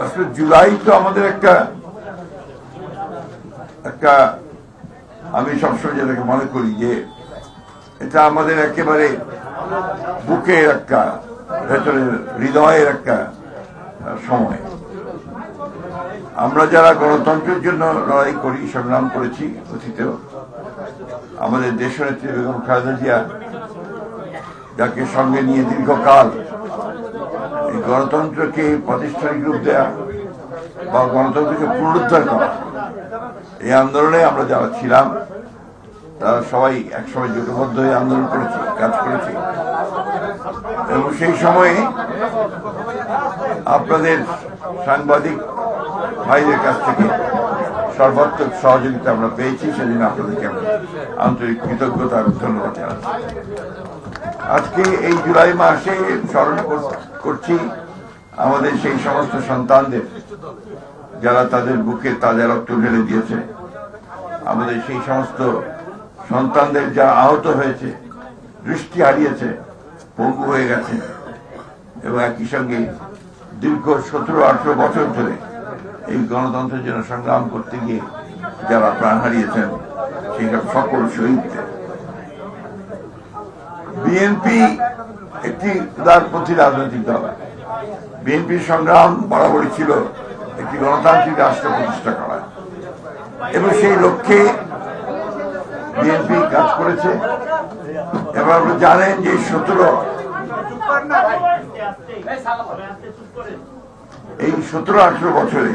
আসলে জুলাই তো আমাদের একটা একটা আমি সবসময় যেটাকে মনে করি যে এটা আমাদের একেবারে বুকের একটা ভেতরের হৃদয়ের একটা সময়। আমরা যারা গণতন্ত্রের জন্য লড়াই করি, সংগ্রাম করেছি অতীতেও, আমাদের দেশনেত্রী বেগম খালেদা জিয়া যাকে সঙ্গে নিয়ে দীর্ঘকাল এই গণতন্ত্রকে প্রাতিষ্ঠানিক রূপ দেয়া বা গণতন্ত্রকে পুনরুদ্ধার করা, এই আন্দোলনে আমরা যারা ছিলাম তারা সবাই একসময় জোটবদ্ধ হয়ে আন্দোলন করেছি, কাজ করেছি। এবং সেই সময়ে আপনাদের সাংবাদিক ভাইদের কাছ থেকে সর্বাত্মক সহযোগিতা আমরা পেয়েছি, সেজন্য আপনাদেরকে আমরা আন্তরিক কৃতজ্ঞতা এবং ধন্যবাদ জানাচ্ছি। আজকে এই জুলাই মাসে স্মরণ করছি আমাদের সেই সমস্ত সন্তানদের যারা তাদের বুকে তাজা রক্ত ঢেলে দিয়েছে, আমাদের সেই সমস্ত সন্তানদের যারা আহত হয়েছে, দৃষ্টি হারিয়েছে, পঙ্গু হয়ে গেছে, এবং একই সঙ্গে দীর্ঘ 17-18 বছর ধরে এই গণতন্ত্রের জন্য সংগ্রাম করতে গিয়ে যারা প্রাণ হারিয়েছেন সেই সকল শহীদদের। বিএনপি একটি উদারপন্থী রাজনৈতিক দল। বিএনপির সংগ্রাম বরাবরই ছিল একটি গণতান্ত্রিক রাষ্ট্র প্রতিষ্ঠা করা, এবং সেই লক্ষ্যে বিএনপি কাজ করেছে। এবার আপনি জানেন যে 17-18 বছরে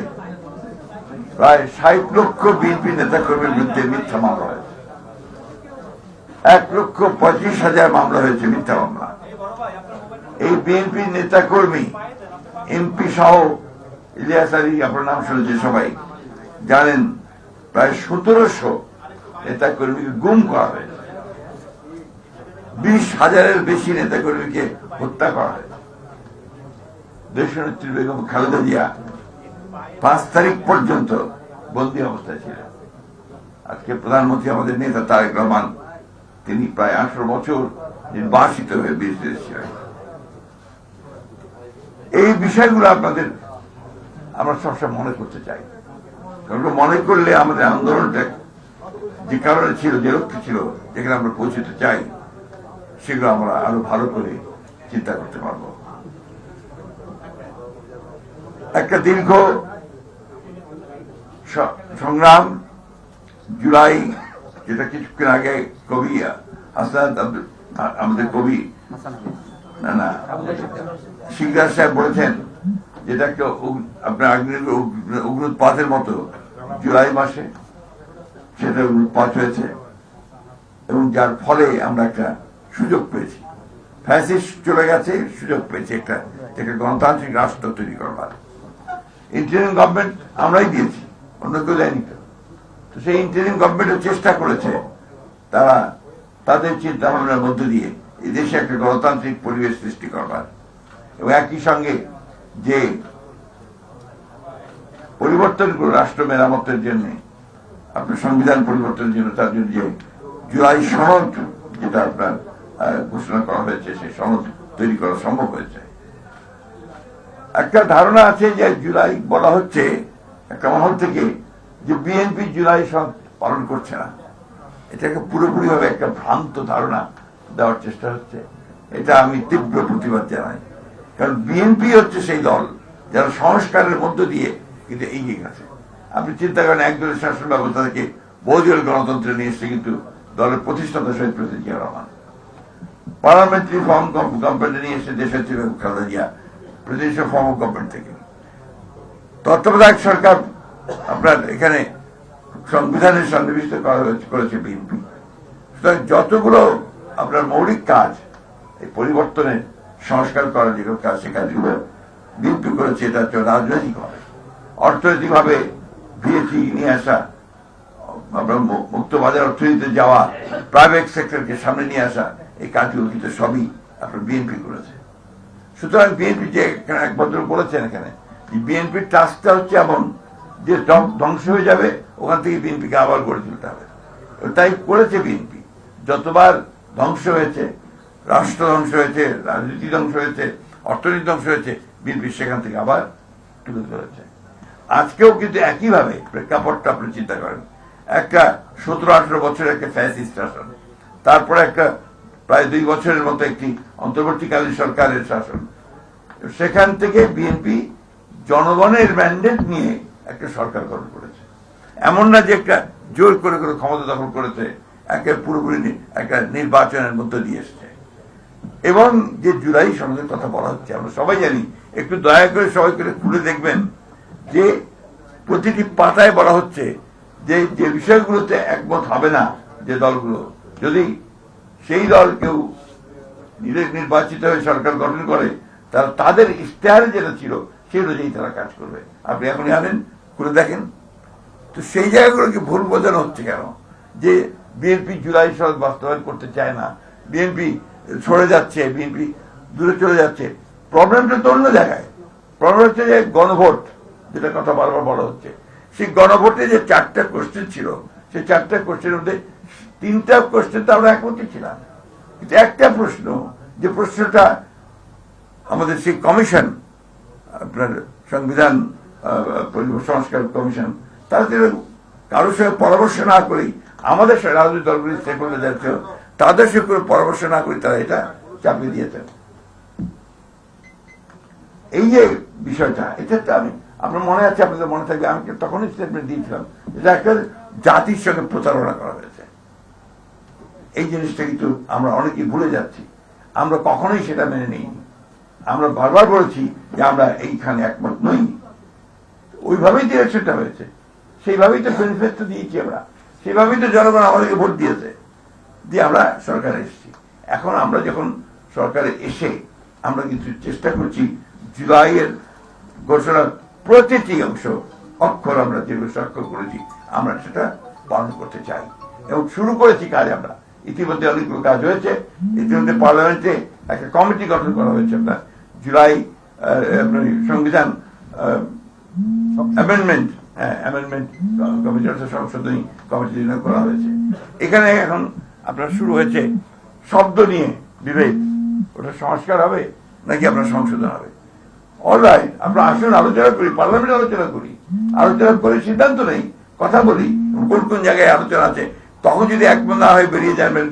প্রায় 60 লক্ষ বিএনপি নেতাকর্মীর বিরুদ্ধে মিথ্যা মামলা হয়েছে। 1,35,000 মামলা হয়েছে, মিথ্যা মামলা। এই বিএনপি নেতাকর্মী, এমপি সহ, ইলিয়াস আলী আপনার নাম শুনেছে সবাই, জানেন প্রায় 1700 নেতাকর্মীকে গুম করা হয়েছে, 20,000-এর বেশি নেতাকর্মীকে হত্যা করা হয়েছে। দেশনেত্রী বেগম খালেদা জিয়া 5 তারিখ পর্যন্ত বন্দী অবস্থায় ছিলেন। আজকে প্রধানমন্ত্রী আমাদের নেতা তারেক রহমান, তিনি প্রায় 18 বছর নির্বাসিত হয়ে বিদেশে ছিলেন। এই বিষয়গুলো আপনাদের আমরা সবসময় মনে করতে চাই, কারণ মনে করলে আমাদের আন্দোলনটা যে কারণে ছিল, যে লক্ষ্য ছিল, যেখানে আমরা পৌঁছতে চাই, সেগুলো আমরা আরো ভালো করে চিন্তা করতে পারব। একটা দীর্ঘ সংগ্রাম, জুলাই, যেটা কিছুক্ষণ আগে কবি হাসান, আমাদের কবি শিকদার সাহেব বলেছেন, যেটা একটা আপনার অগ্নুৎপাতের মতো জুলাই মাসে সেটা উৎপাত হয়েছে, এবং যার ফলে আমরা একটা সুযোগ পেয়েছি। ফ্যাসিস্ট চলে গেছে, সুযোগ পেয়েছি একটা গণতান্ত্রিক রাষ্ট্র তৈরি করবার। ইন্টারিম গভর্নমেন্ট আমরাই দিয়েছি, অন্য কেউ দেয়নি। তো সেই ইন্টারিম গভর্নমেন্টের চেষ্টা করেছে তারা তাদের চিন্তা ভাবনার মধ্য দিয়ে এই দেশে একটা গণতান্ত্রিক পরিবেশ সৃষ্টি করবার, এবং একই সঙ্গে যে পরিবর্তনগুলো রাষ্ট্র মেরামতের জন্য, আপনার সংবিধান পরিবর্তনের জন্য, তার জন্য যে জুলাই সনদ যেটা আপনার ঘোষণা করা হয়েছে, সেই সনদ তৈরি করা সম্ভব হয়েছে। একটা ধারণা আছে যে জুলাই বলা হচ্ছে একটা মহল থেকে যে বিএনপি জুলাই সনদ পালন করছে না, এটাকে পুরোপুরি ভাবে একটা ভ্রান্ত ধারণা দেওয়ার চেষ্টা হচ্ছে। এটা আমি তীব্র প্রতিবাদ জানাই, কারণ বিএনপি হচ্ছে সেই দল যারা সংস্কারের মধ্য দিয়ে কিন্তু এগিয়ে গেছে। আপনি চিন্তা করেন, একদলের শাসন ব্যবস্থা থেকে বহুদলীয় গণতন্ত্রে নিয়ে এসছে কিন্তু দলের প্রতিষ্ঠাতা শহীদ president Zia Rahman, parliamentary form government নিয়ে এসে দেশের Khaleda Zia presidential form of government থেকে, তত্ত্বাবধায়ক সরকার আপনার এখানে সংবিধানের সন্নিবেশিত করেছে বিএনপি। সুতরাং যতগুলো আপনার মৌলিক কাজ, এই পরিবর্তনের সংস্কার করার যে কাজ, সে কাজগুলো বিএনপি করেছে। এটা হচ্ছে রাজনৈতিক ভাবে, অর্থনৈতিক ভাবে ভিএটি নিয়ে আসা, আপনার মুক্ত বাজার অর্থনীতিতে যাওয়া, প্রাইভেট সেক্টরকে সামনে নিয়ে আসা, এই কাজগুলো কিন্তু সবই আপনার বিএনপি করেছে। সুতরাং বিএনপি যে এখানে এক ভদ্র বলেছেন, এখানে বিএনপির টাস্কটা হচ্ছে এমন যে ধ্বংস হয়ে যাবে, ওখান থেকে বিএনপিকে আবার গড়ে তুলতে হবে। তাই করেছে বিএনপি। যতবার ধ্বংস হয়েছে, রাষ্ট্র ধ্বংস হয়েছে, রাজনীতি ধ্বংস হয়েছে, অর্থনীতি ধ্বংস হয়েছে, বিএনপি সেখান থেকে আবার তুলে ধরেছে। আজকেও কিন্তু একইভাবে প্রেক্ষাপটটা আপনি চিন্তা করেন, একটা 17-18 বছরের একটা ফ্যাসিস্ট শাসন, তারপরে একটা প্রায় 2 বছরের মতো একটি অন্তর্বর্তীকালীন সরকারের শাসন, সেখান থেকে বিএনপি জনগণের ম্যান্ডেট নিয়ে একটা সরকার গঠন করেছে। এমন না যে একটা জোর করে করে ক্ষমতা দখল করেছে, একটা পুরোপুরি একটা নির্বাচনের মধ্য দিয়ে এসছে। এবং যে জুলাই সনদের কথা বলা হচ্ছে আমরা সবাই জানি, একটু দয়া করে সবাই করে খুলে দেখবেন যে প্রতিটি পাতায় বলা হচ্ছে যে যে বিষয়গুলোতে একমত হবে না যে দলগুলো, যদি সেই দল কেউ নির্বাচিত হয়ে সরকার গঠন করে, তারা তাদের ইশতেহারে যেটা ছিল সেই অনুযায়ী তারা কাজ করবে। আপনি এখনই আনেন, খুলে দেখেন। তো সেই জায়গাগুলোকে ভুল বোঝানো হচ্ছে কেন যে বিএনপি জুলাই সনদ বাস্তবায়ন করতে চায় না, বিএনপি সরে যাচ্ছে, বিএনপি দূরে চলে যাচ্ছে। প্রবলেমটা তো অন্য জায়গায়। প্রবলেম হচ্ছে যে গণভোট, যেটা কথা বারবার বলা হচ্ছে, সেই গণভোটে যে 4টা কোশ্চেন ছিল, সেই 4টা কোশ্চেনের মধ্যে 3টা কোশ্চেন তো আমরা একমত ছিলাম, কিন্তু একটা প্রশ্ন, যে প্রশ্নটা আমাদের সেই কমিশন, আপনার সংবিধান সংস্কার কমিশন, তারা কারোর সঙ্গে পরামর্শ না করেই, আমাদের রাজনৈতিক দলগুলি স্টেক হোল্ডার যাচ্ছে, তাদের সঙ্গে কোনো পরামর্শ না করে তারা এটা চাপিয়ে দিয়েছেন। এই যে বিষয়টা, এটা তো আমি, আপনার মনে আছে, আপনাদের মনে থাকবে, আমি তখনই স্টেটমেন্ট দিয়েছিলাম, এটা একটা জাতির সঙ্গে প্রতারণা করা হয়েছে। এই জিনিসটা কিন্তু আমরা অনেকেই ভুলে যাচ্ছি, আমরা কখনোই সেটা মেনে নিই। আমরা বারবার বলেছি যে আমরা এইখানে একমত নই, ওইভাবেই ডিরেকশনটা হয়েছে, সেইভাবেই তো ম্যানিফেস্টো দিয়েছি আমরা, সেইভাবেই তো জনগণ আমাদেরকে ভোট দিয়েছে, দিয়ে আমরা সরকারে এসেছি। এখন আমরা যখন সরকারে এসে আমরা কিন্তু চেষ্টা করছি জুলাইয়ের ঘোষণার প্রতিটি অংশ, অক্ষর আমরা যেগুলো স্বাক্ষর করেছি, আমরা সেটা পালন করতে চাই এবং শুরু করেছি কাজ। আমরা ইতিমধ্যে অনেকগুলো কাজ হয়েছে, ইতিমধ্যে পার্লামেন্টে একটা কমিটি গঠন করা হয়েছে, আপনার জুলাই সংবিধান অ্যামেন্ডমেন্ট কমিটি, সংশোধনী কমিটি করা হয়েছে। এখানে এখন আপনার শুরু হয়েছে শব্দ নিয়ে বিভেদ, ওটা সংস্কার হবে নাকি আপনার সংশোধন হবে। অলরাইট, আপনার আসুন আলোচনা করি, পার্লামেন্টে আলোচনা করি, আলোচনা করে সিদ্ধান্ত নেই, কথা বলি কোন কোন জায়গায় আলোচনা আছে। তখন যদি একমত না হয়ে বেরিয়ে যাবেন,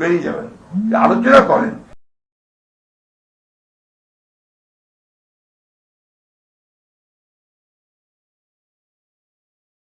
আলোচনা করেন।